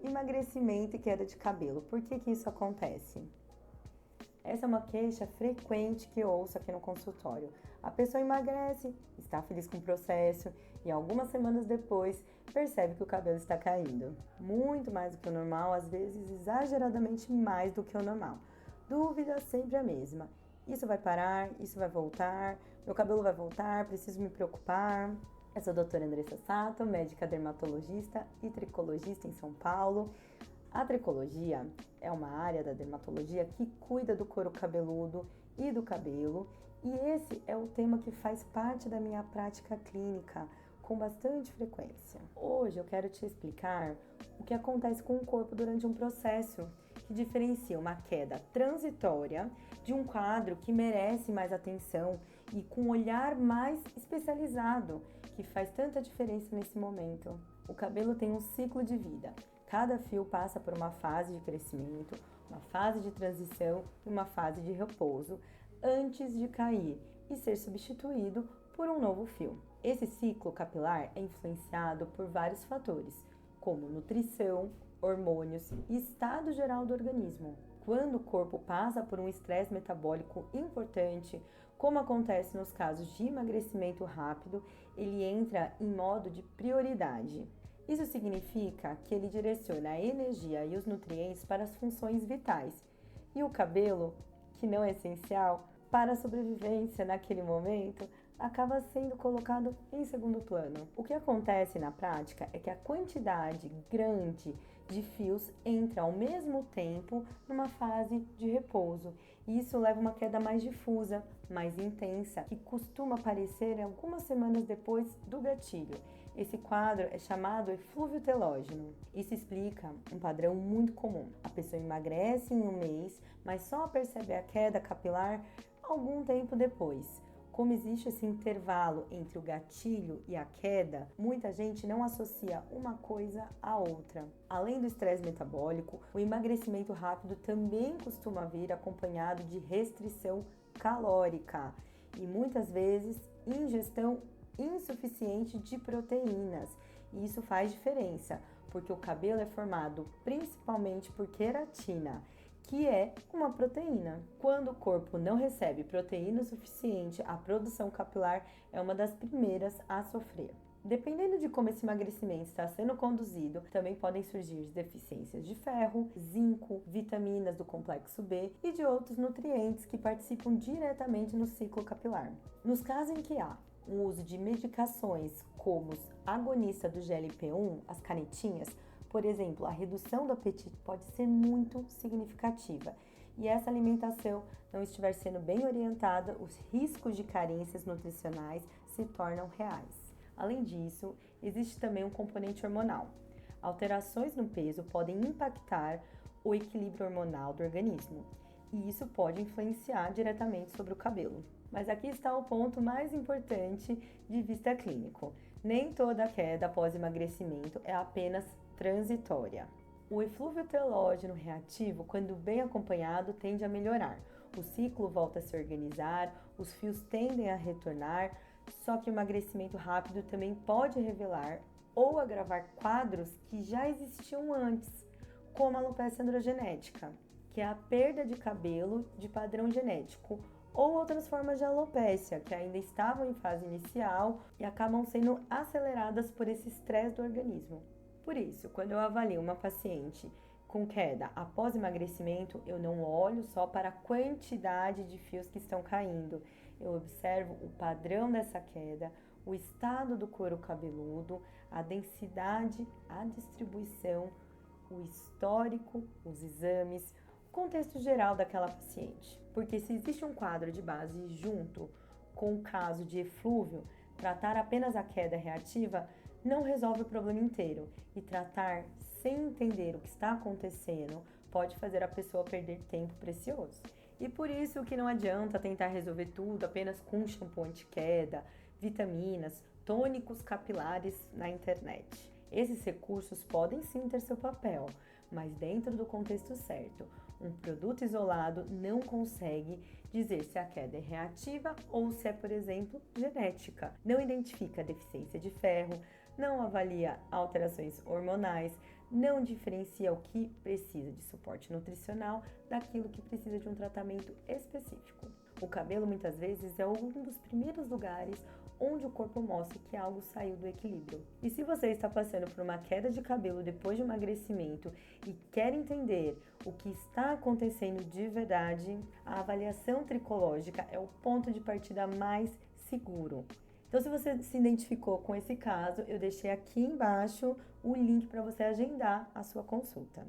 emagrecimento e queda de cabelo. Por que isso acontece? Essa é uma queixa frequente que eu ouço aqui no consultório. A pessoa emagrece, está feliz com o processo e algumas semanas depois percebe que o cabelo está caindo. Muito mais do que o normal, às vezes exageradamente mais do que o normal. Dúvida sempre a mesma. Isso vai parar? Isso vai voltar? Meu cabelo vai voltar? Preciso me preocupar? Eu sou a doutora Andressa Sato, médica dermatologista e tricologista em São Paulo. A tricologia é uma área da dermatologia que cuida do couro cabeludo e do cabelo, e esse é o tema que faz parte da minha prática clínica com bastante frequência. Hoje eu quero te explicar o que acontece com o corpo durante um processo que diferencia uma queda transitória de um quadro que merece mais atenção e com um olhar mais especializado, que faz tanta diferença nesse momento. O cabelo tem um ciclo de vida. Cada fio passa por uma fase de crescimento, uma fase de transição e uma fase de repouso antes de cair e ser substituído por um novo fio. Esse ciclo capilar é influenciado por vários fatores, como nutrição, hormônios e estado geral do organismo. Quando o corpo passa por um estresse metabólico importante, como acontece nos casos de emagrecimento rápido, ele entra em modo de prioridade. Isso significa que ele direciona a energia e os nutrientes para as funções vitais, e o cabelo, que não é essencial para a sobrevivência naquele momento, acaba sendo colocado em segundo plano. O que acontece na prática é que a quantidade grande de fios entra ao mesmo tempo numa fase de repouso, e isso leva a uma queda mais difusa, mais intensa, que costuma aparecer algumas semanas depois do gatilho. Esse quadro é chamado eflúvio telógeno. Isso explica um padrão muito comum. A pessoa emagrece em um mês, mas só percebe a queda capilar algum tempo depois. Como existe esse intervalo entre o gatilho e a queda, muita gente não associa uma coisa à outra. Além do estresse metabólico, o emagrecimento rápido também costuma vir acompanhado de restrição calórica e muitas vezes ingestão insuficiente de proteínas. E isso faz diferença, porque o cabelo é formado principalmente por queratina, que é uma proteína. Quando o corpo não recebe proteína suficiente, a produção capilar é uma das primeiras a sofrer. Dependendo de como esse emagrecimento está sendo conduzido, também podem surgir deficiências de ferro, zinco, vitaminas do complexo B e de outros nutrientes que participam diretamente no ciclo capilar. Nos casos em que há o uso de medicações como os agonistas do GLP-1, as canetinhas, por exemplo, a redução do apetite pode ser muito significativa, e essa alimentação não estiver sendo bem orientada, os riscos de carências nutricionais se tornam reais. Além disso, existe também um componente hormonal. Alterações no peso podem impactar o equilíbrio hormonal do organismo, e isso pode influenciar diretamente sobre o cabelo. Mas aqui está o ponto mais importante de vista clínico. Nem toda queda após emagrecimento é apenas transitória. O eflúvio telógeno reativo, quando bem acompanhado, tende a melhorar. O ciclo volta a se organizar, os fios tendem a retornar, só que o emagrecimento rápido também pode revelar ou agravar quadros que já existiam antes, como a alopecia androgenética, que é a perda de cabelo de padrão genético, ou outras formas de alopécia, que ainda estavam em fase inicial e acabam sendo aceleradas por esse estresse do organismo. Por isso, quando eu avalio uma paciente com queda após emagrecimento, eu não olho só para a quantidade de fios que estão caindo, eu observo o padrão dessa queda, o estado do couro cabeludo, a densidade, a distribuição, o histórico, os exames, contexto geral daquela paciente. Porque se existe um quadro de base junto com o caso de eflúvio, tratar apenas a queda reativa não resolve o problema inteiro, e tratar sem entender o que está acontecendo pode fazer a pessoa perder tempo precioso. E por isso que não adianta tentar resolver tudo apenas com shampoo anti-queda, vitaminas, tônicos capilares na internet. Esses recursos podem sim ter seu papel, mas dentro do contexto certo. Um produto isolado não consegue dizer se a queda é reativa ou se é, por exemplo, genética. Não identifica deficiência de ferro, não avalia alterações hormonais, não diferencia o que precisa de suporte nutricional daquilo que precisa de um tratamento específico. O cabelo muitas vezes é um dos primeiros lugares onde o corpo mostra que algo saiu do equilíbrio. E se você está passando por uma queda de cabelo depois de emagrecimento e quer entender o que está acontecendo de verdade, a avaliação tricológica é o ponto de partida mais seguro. Então, se você se identificou com esse caso, eu deixei aqui embaixo o link para você agendar a sua consulta.